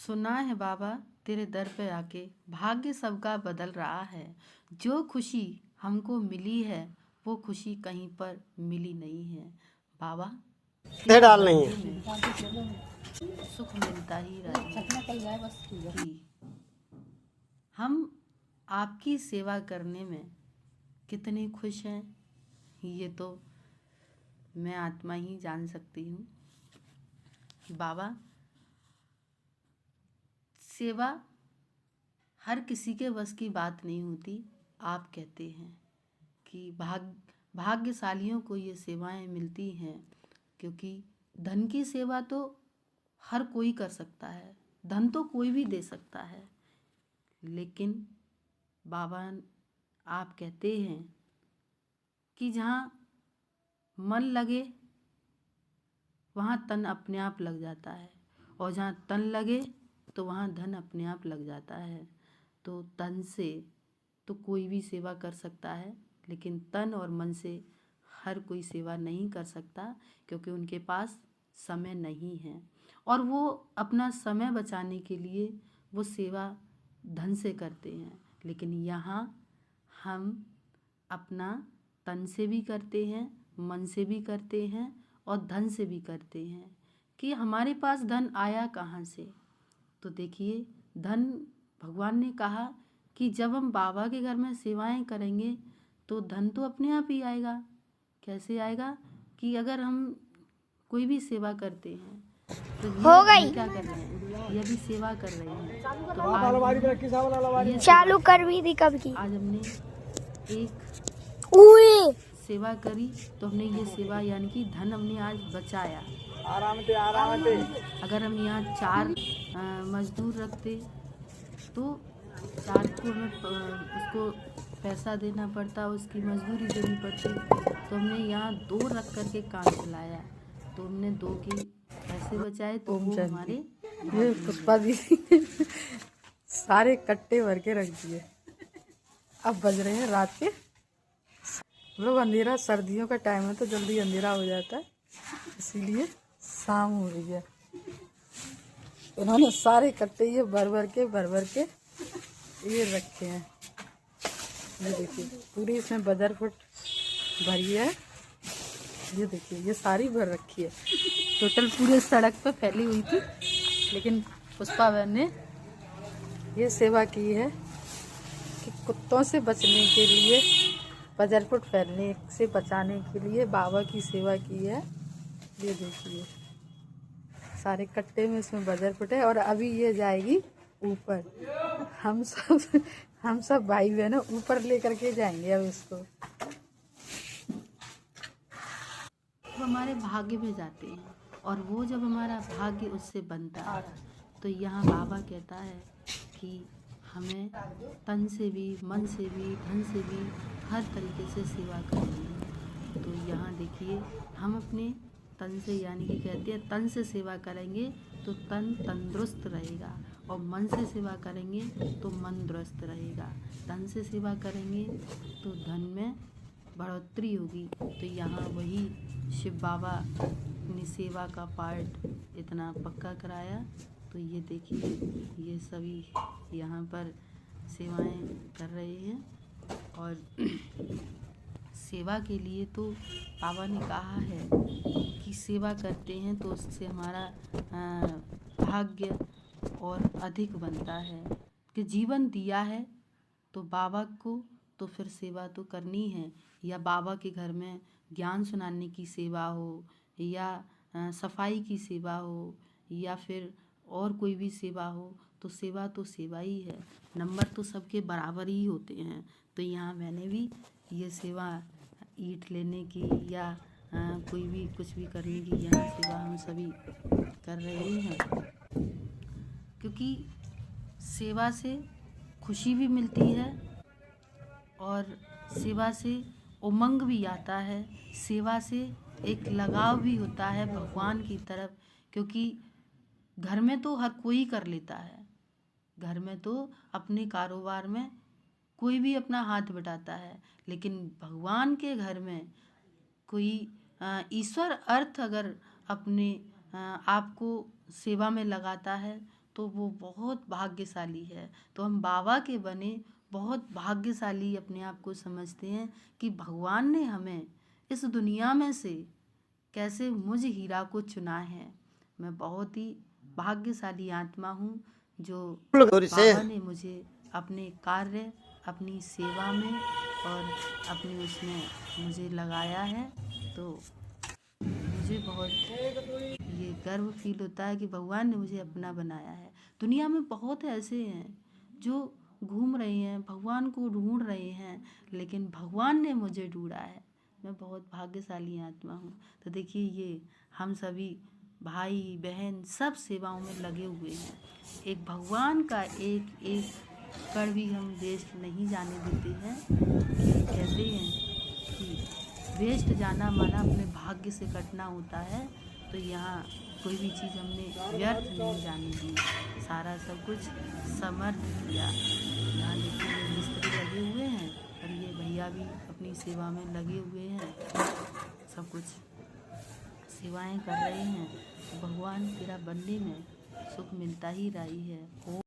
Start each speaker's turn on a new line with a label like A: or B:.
A: सुना है बाबा तेरे दर पे आके भाग्य सबका बदल रहा है। जो खुशी हमको मिली है वो खुशी कहीं पर मिली नहीं है। बाबा तेरे
B: डाल नहीं
A: बंदे
B: है।
A: में सुख मिलता ही रहे कि हम आपकी सेवा करने में कितने खुश हैं, ये तो मैं आत्मा ही जान सकती हूँ। बाबा सेवा हर किसी के बस की बात नहीं होती। आप कहते हैं कि भाग्यशालियों को ये सेवाएं मिलती हैं, क्योंकि धन की सेवा तो हर कोई कर सकता है, धन तो कोई भी दे सकता है, लेकिन बाबा आप कहते हैं कि जहाँ मन लगे वहाँ तन अपने आप लग जाता है, और जहाँ तन लगे तो वहाँ धन अपने आप लग जाता है। तो तन से तो कोई भी सेवा कर सकता है, लेकिन तन और मन से हर कोई सेवा नहीं कर सकता, क्योंकि उनके पास समय नहीं है, और वो अपना समय बचाने के लिए वो सेवा धन से करते हैं। लेकिन यहाँ हम अपना तन से भी करते हैं, मन से भी करते हैं और धन से भी करते हैं। कि हमारे पास धन आया कहाँ से? तो देखिए, धन भगवान ने कहा कि जब हम बाबा के घर में सेवाएं करेंगे तो धन तो अपने आप ही आएगा। कैसे आएगा? कि अगर हम कोई भी सेवा करते हैं तो ये क्या कर रहे हैं, ये भी सेवा कर रहे हैं। तो आज ये
C: चालू कर भी दी कब की।
A: आज हमने एक सेवा करी, तो हमने ये सेवा यानी कि धन हमने आज बचाया। अगर हम यहाँ 4 मजदूर रखते तो 4 को हमें उसको पैसा देना पड़ता, उसकी मजदूरी देनी पड़ती। तो हमने यहाँ 2 रख कर के काम चलाया, तो हमने 2 के पैसे बचाए, तो वो हमारे
D: ये पुष्पा दीदी सारे कट्टे भर के रख दिए। अब बज रहे हैं रात के, हम लोग अंधेरा, सर्दियों का टाइम है तो जल्दी अंधेरा हो जाता है, इसीलिए शाम हो रही है। इन्होंने सारे कट्टे ये भर भर के ये रखे हैं। ये देखिए पूरी इसमें बजर फुट भरी है। ये देखिए ये सारी भर रखी है, टोटल पूरे सड़क पे फैली हुई थी, लेकिन पुष्पा बहन ने ये सेवा की है कि कुत्तों से बचने के लिए, बजर फुट फैलने से बचाने के लिए बाबा की सेवा की है। ये देखिए सारे कट्टे में इसमें बजर फुट है, और अभी ये जाएगी ऊपर। हम सब भाई बहन ऊपर लेकर के जाएंगे अब इसको।
A: हमारे भाग्य में जाते हैं, और वो जब हमारा भाग्य उससे बनता है तो यहाँ बाबा कहता है कि हमें तन से भी, मन से भी, धन से भी हर तरीके से सेवा करनी है। तो यहाँ देखिए हम अपने तन से यानी कि कहते हैं तन से सेवा करेंगे तो तन तंदुरुस्त रहेगा, और मन से सेवा करेंगे तो मन दुरुस्त रहेगा। धन से सेवा करेंगे तो धन में बढ़ोतरी होगी। तो यहाँ वही शिव बाबा ने सेवा का पार्ट इतना पक्का कराया। तो ये देखिए ये सभी यहाँ पर सेवाएं कर रहे हैं, और सेवा के लिए तो बाबा ने कहा है कि सेवा करते हैं तो उससे हमारा भाग्य और अधिक बनता है। कि जीवन दिया है तो बाबा को तो फिर सेवा तो करनी है, या बाबा के घर में ज्ञान सुनाने की सेवा हो, या सफाई की सेवा हो, या फिर और कोई भी सेवा हो, तो सेवा ही है। नंबर तो सबके बराबर ही होते हैं। तो यहाँ मैंने भी ये सेवा ईंट लेने की या कोई भी कुछ भी करने की यहाँ सेवा हम सभी कर रहे हैं, क्योंकि सेवा से खुशी भी मिलती है और सेवा से उमंग भी आता है। सेवा से एक लगाव भी होता है भगवान की तरफ, क्योंकि घर में तो हर कोई कर लेता है, घर में तो अपने कारोबार में कोई भी अपना हाथ बटाता है, लेकिन भगवान के घर में कोई ईश्वर अर्थ अगर अपने आप को सेवा में लगाता है तो वो बहुत भाग्यशाली है। तो हम बाबा के बने बहुत भाग्यशाली अपने आप को समझते हैं कि भगवान ने हमें इस दुनिया में से कैसे मुझ हीरा को चुना है। मैं बहुत ही भाग्यशाली आत्मा हूँ जो बाबा ने मुझे अपने कार्य, अपनी सेवा में और अपने उसमें मुझे लगाया है। तो मुझे बहुत ये गर्व फील होता है कि भगवान ने मुझे अपना बनाया है। दुनिया में बहुत ऐसे हैं जो घूम रहे हैं, भगवान को ढूंढ रहे हैं, लेकिन भगवान ने मुझे ढूंढा है। मैं बहुत भाग्यशाली आत्मा हूँ। तो देखिए, ये हम सभी भाई बहन सब सेवाओं में लगे हुए हैं। एक भगवान का एक एक कण भी हम वेस्ट नहीं जाने देते हैं। कि कहते हैं कि वेस्ट जाना माना अपने भाग्य से कटना होता है। तो यहाँ कोई भी चीज़ हमने व्यर्थ नहीं जाने दी, सारा सब कुछ समर्थ किया। यहाँ देखिए ये मिस्त्री लगे हुए हैं और ये भैया भी अपनी सेवा में लगे हुए हैं, सब कुछ सेवाएं कर रहे हैं। तो भगवान तेरा बनने में सुख मिलता ही रही है।